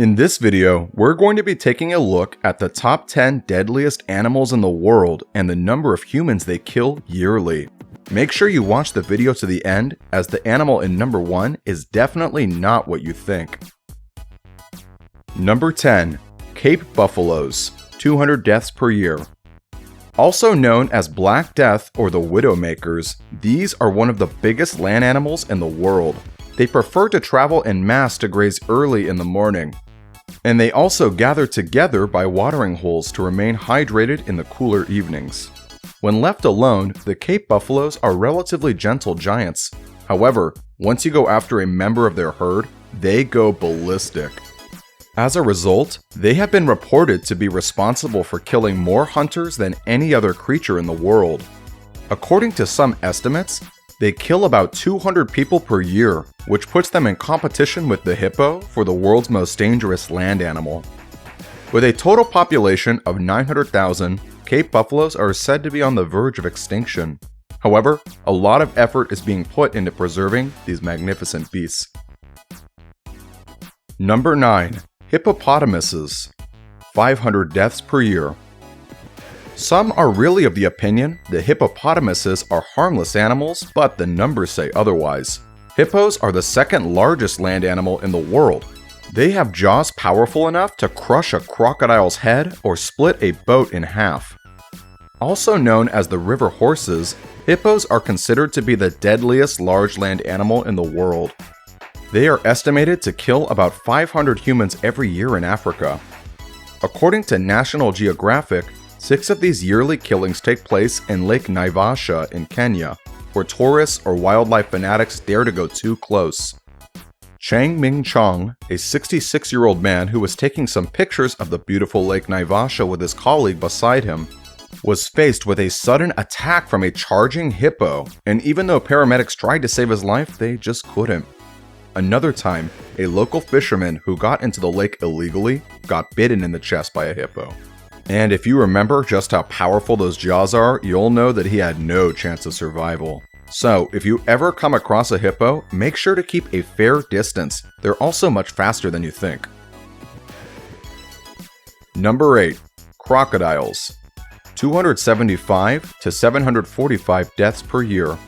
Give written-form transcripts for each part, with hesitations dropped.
In this video, we're going to be taking a look at the top 10 deadliest animals in the world and the number of humans they kill yearly. Make sure you watch the video to the end, as the animal in number 1 is definitely not what you think. Number 10. Cape buffaloes, 200 deaths per year. Also known as Black Death or the Widowmakers, these are one of the biggest land animals in the world. They prefer to travel en masse to graze early in the morning. And they also gather together by watering holes to remain hydrated in the cooler evenings. When left alone, the Cape buffaloes are relatively gentle giants. However, once you go after a member of their herd, they go ballistic. As a result, they have been reported to be responsible for killing more hunters than any other creature in the world. According to some estimates, they kill about 200 people per year, which puts them in competition with the hippo for the world's most dangerous land animal. With a total population of 900,000, Cape buffaloes are said to be on the verge of extinction. However, a lot of effort is being put into preserving these magnificent beasts. Number 9. Hippopotamuses, 500 deaths per year. Some are really of the opinion that hippopotamuses are harmless animals, but the numbers say otherwise. Hippos are the second largest land animal in the world. They have jaws powerful enough to crush a crocodile's head or split a boat in half. Also known as the river horses, hippos are considered to be the deadliest large land animal in the world. They are estimated to kill about 500 humans every year in Africa. According to National Geographic, 6 of these yearly killings take place in Lake Naivasha in Kenya, where tourists or wildlife fanatics dare to go too close. Chang Ming Chong, a 66-year-old man who was taking some pictures of the beautiful Lake Naivasha with his colleague beside him, was faced with a sudden attack from a charging hippo, and even though paramedics tried to save his life, they just couldn't. Another time, a local fisherman who got into the lake illegally got bitten in the chest by a hippo. And if you remember just how powerful those jaws are, you'll know that he had no chance of survival. So, if you ever come across a hippo, make sure to keep a fair distance. They're also much faster than you think. Number 8. Crocodiles, 275 to 745 deaths per year.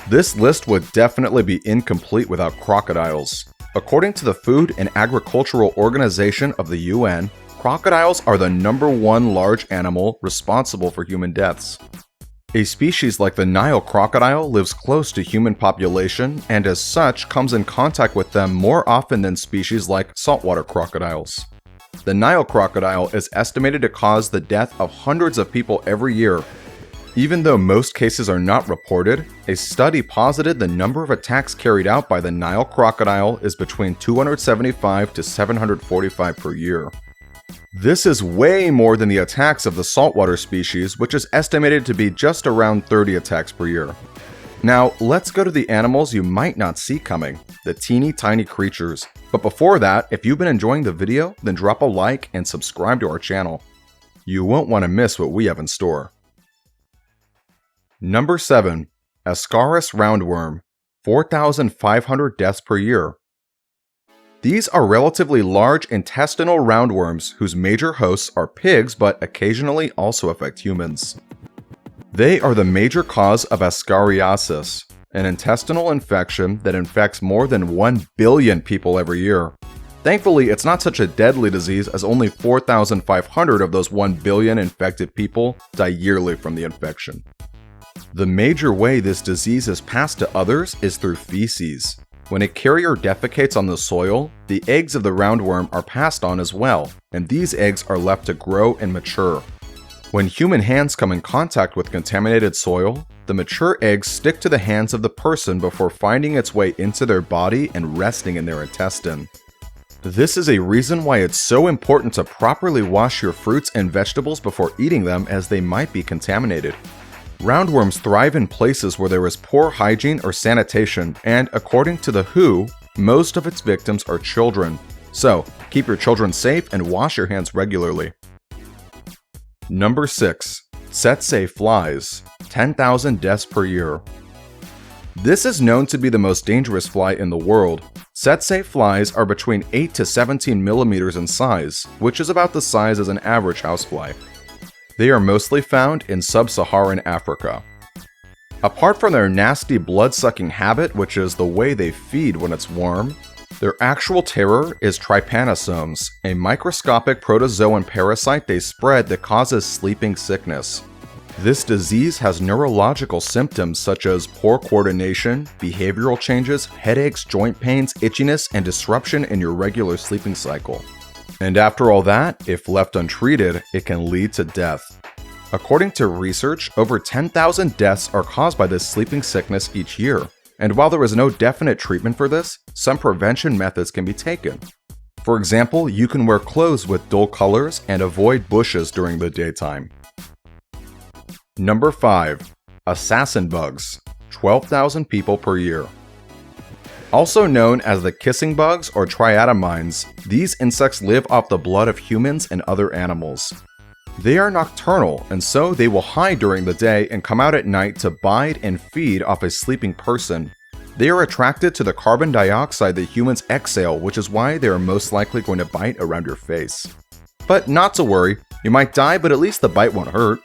This list would definitely be incomplete without crocodiles. According to the Food and Agricultural Organization of the UN, crocodiles are the number 1 large animal responsible for human deaths. A species like the Nile crocodile lives close to human population and as such comes in contact with them more often than species like saltwater crocodiles. The Nile crocodile is estimated to cause the death of hundreds of people every year. Even though most cases are not reported, a study posited the number of attacks carried out by the Nile crocodile is between 275 to 745 per year. This is way more than the attacks of the saltwater species, which is estimated to be just around 30 attacks per year. Now, let's go to the animals you might not see coming, the teeny tiny creatures. But before that, if you've been enjoying the video, then drop a like and subscribe to our channel. You won't want to miss what we have in store. Number 7. Ascaris roundworm, 4,500 deaths per year. These are relatively large intestinal roundworms whose major hosts are pigs but occasionally also affect humans. They are the major cause of ascariasis, an intestinal infection that infects more than 1 billion people every year. Thankfully, it's not such a deadly disease as only 4,500 of those 1 billion infected people die yearly from the infection. The major way this disease is passed to others is through feces. When a carrier defecates on the soil, the eggs of the roundworm are passed on as well, and these eggs are left to grow and mature. When human hands come in contact with contaminated soil, the mature eggs stick to the hands of the person before finding its way into their body and resting in their intestine. This is a reason why it's so important to properly wash your fruits and vegetables before eating them, as they might be contaminated. Roundworms thrive in places where there is poor hygiene or sanitation, and according to the WHO, most of its victims are children. So, keep your children safe and wash your hands regularly. Number 6. Setsafe Flies, 10,000 deaths per year. This is known to be the most dangerous fly in the world. Setsafe flies are between 8 to 17 millimeters in size, which is about the size as an average housefly. They are mostly found in sub-Saharan Africa. Apart from their nasty blood-sucking habit, which is the way they feed when it's warm, their actual terror is trypanosomes, a microscopic protozoan parasite they spread that causes sleeping sickness. This disease has neurological symptoms such as poor coordination, behavioral changes, headaches, joint pains, itchiness, and disruption in your regular sleeping cycle. And after all that, if left untreated, it can lead to death. According to research, over 10,000 deaths are caused by this sleeping sickness each year. And while there is no definite treatment for this, some prevention methods can be taken. For example, you can wear clothes with dull colors and avoid bushes during the daytime. Number 5. Assassin bugs. 12,000 people per year. Also known as the kissing bugs or triatomines, these insects live off the blood of humans and other animals. They are nocturnal, and so they will hide during the day and come out at night to bite and feed off a sleeping person. They are attracted to the carbon dioxide that humans exhale, which is why they are most likely going to bite around your face. But not to worry, you might die, but at least the bite won't hurt.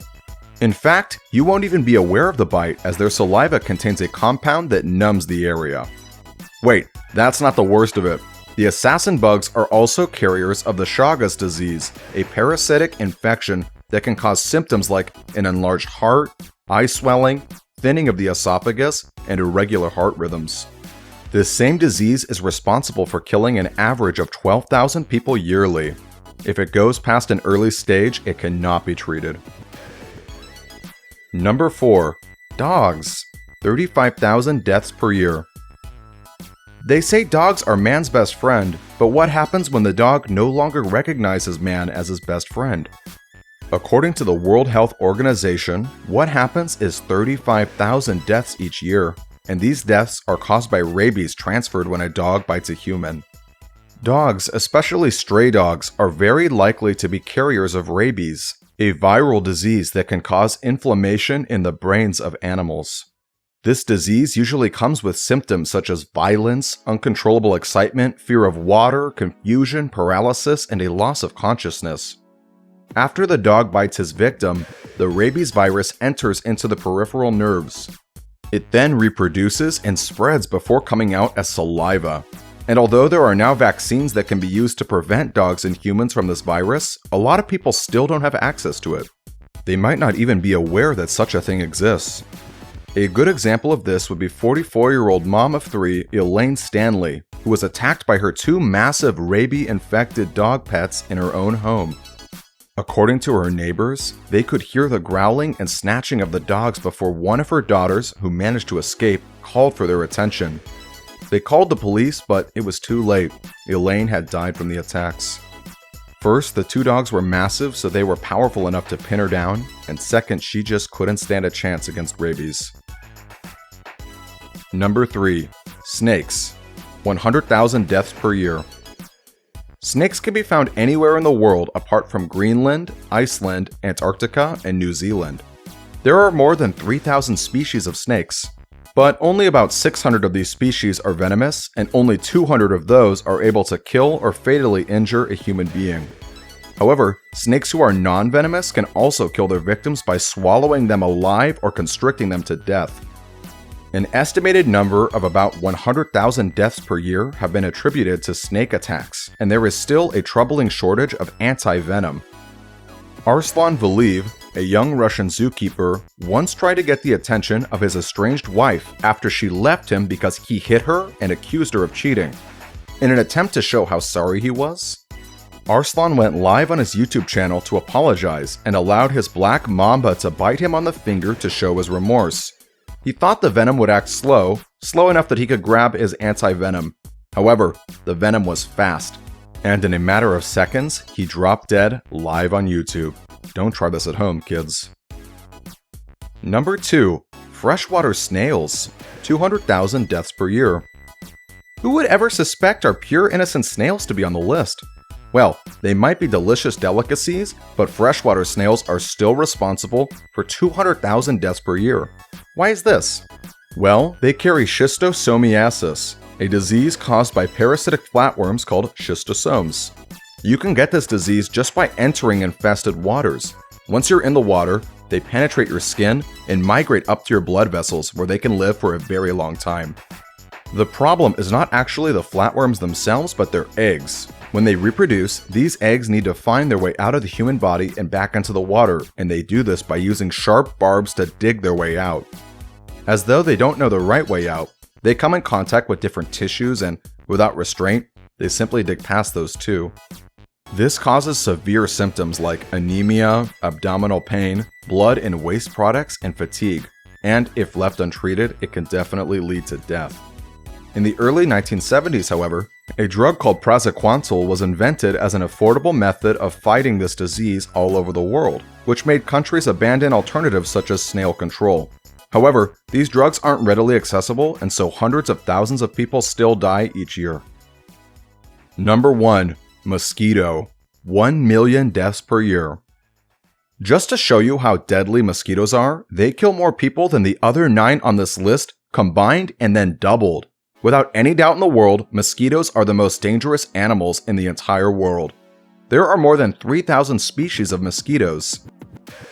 In fact, you won't even be aware of the bite as their saliva contains a compound that numbs the area. Wait, that's not the worst of it. The assassin bugs are also carriers of the Chagas disease, a parasitic infection that can cause symptoms like an enlarged heart, eye swelling, thinning of the esophagus, and irregular heart rhythms. This same disease is responsible for killing an average of 12,000 people yearly. If it goes past an early stage, it cannot be treated. Number 4. Dogs. 35,000 deaths per year. They say dogs are man's best friend, but what happens when the dog no longer recognizes man as his best friend? According to the World Health Organization, what happens is 35,000 deaths each year, and these deaths are caused by rabies transferred when a dog bites a human. Dogs, especially stray dogs, are very likely to be carriers of rabies, a viral disease that can cause inflammation in the brains of animals. This disease usually comes with symptoms such as violence, uncontrollable excitement, fear of water, confusion, paralysis, and a loss of consciousness. After the dog bites his victim, the rabies virus enters into the peripheral nerves. It then reproduces and spreads before coming out as saliva. And although there are now vaccines that can be used to prevent dogs and humans from this virus, a lot of people still don't have access to it. They might not even be aware that such a thing exists. A good example of this would be 44-year-old mom of 3, Elaine Stanley, who was attacked by her 2 massive rabies-infected dog pets in her own home. According to her neighbors, they could hear the growling and snatching of the dogs before one of her daughters, who managed to escape, called for their attention. They called the police, but it was too late. Elaine had died from the attacks. First, the 2 dogs were massive, so they were powerful enough to pin her down, and second, she just couldn't stand a chance against rabies. Number 3. Snakes. 100,000 deaths per year. Snakes can be found anywhere in the world apart from Greenland, Iceland, Antarctica, and New Zealand. There are more than 3,000 species of snakes. But only about 600 of these species are venomous, and only 200 of those are able to kill or fatally injure a human being. However, snakes who are non-venomous can also kill their victims by swallowing them alive or constricting them to death. An estimated number of about 100,000 deaths per year have been attributed to snake attacks, and there is still a troubling shortage of anti-venom. Arslan Valiyev, a young Russian zookeeper, once tried to get the attention of his estranged wife after she left him because he hit her and accused her of cheating. In an attempt to show how sorry he was, Arslan went live on his YouTube channel to apologize and allowed his black mamba to bite him on the finger to show his remorse. He thought the venom would act slow enough that he could grab his anti-venom. However, the venom was fast, and in a matter of seconds, he dropped dead live on YouTube. Don't try this at home, kids. Number 2. Freshwater snails. 200,000 deaths per year. Who would ever suspect our pure innocent snails to be on the list? Well, they might be delicious delicacies, but freshwater snails are still responsible for 200,000 deaths per year. Why is this? Well, they carry schistosomiasis, a disease caused by parasitic flatworms called schistosomes. You can get this disease just by entering infested waters. Once you're in the water, they penetrate your skin and migrate up to your blood vessels where they can live for a very long time. The problem is not actually the flatworms themselves, but their eggs. When they reproduce, these eggs need to find their way out of the human body and back into the water, and they do this by using sharp barbs to dig their way out. As though they don't know the right way out, they come in contact with different tissues and, without restraint, they simply dig past those too. This causes severe symptoms like anemia, abdominal pain, blood and waste products, and fatigue, and if left untreated, it can definitely lead to death. In the early 1970s, however, a drug called praziquantel was invented as an affordable method of fighting this disease all over the world, which made countries abandon alternatives such as snail control. However, these drugs aren't readily accessible, and so hundreds of thousands of people still die each year. Number 1. Mosquito. 1 million deaths per year. Just to show you how deadly mosquitoes are, they kill more people than the other 9 on this list combined and then doubled. Without any doubt in the world, mosquitoes are the most dangerous animals in the entire world. There are more than 3,000 species of mosquitoes.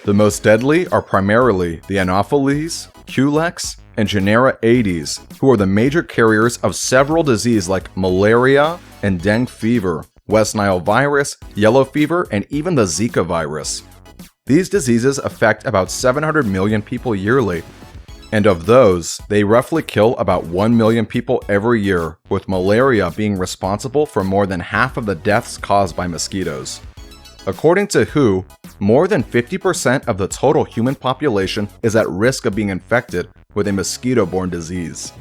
The most deadly are primarily the Anopheles, Culex, and genera Aedes, who are the major carriers of several diseases like malaria and dengue fever, West Nile virus, yellow fever, and even the Zika virus. These diseases affect about 700 million people yearly, and of those, they roughly kill about 1 million people every year, with malaria being responsible for more than half of the deaths caused by mosquitoes. According to WHO, more than 50% of the total human population is at risk of being infected with a mosquito-borne disease.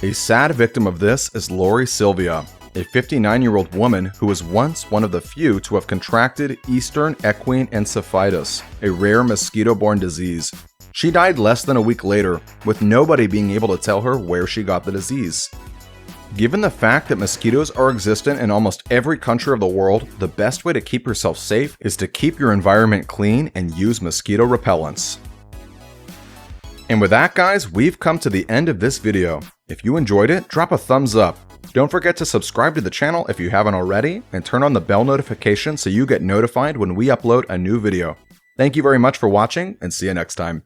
A sad victim of this is Lori Sylvia, a 59-year-old woman who was once one of the few to have contracted Eastern equine encephalitis, a rare mosquito-borne disease. She died less than a week later, with nobody being able to tell her where she got the disease. Given the fact that mosquitoes are existent in almost every country of the world, the best way to keep yourself safe is to keep your environment clean and use mosquito repellents. And with that, guys, we've come to the end of this video. If you enjoyed it, drop a thumbs up. Don't forget to subscribe to the channel if you haven't already, and turn on the bell notification so you get notified when we upload a new video. Thank you very much for watching, and see you next time.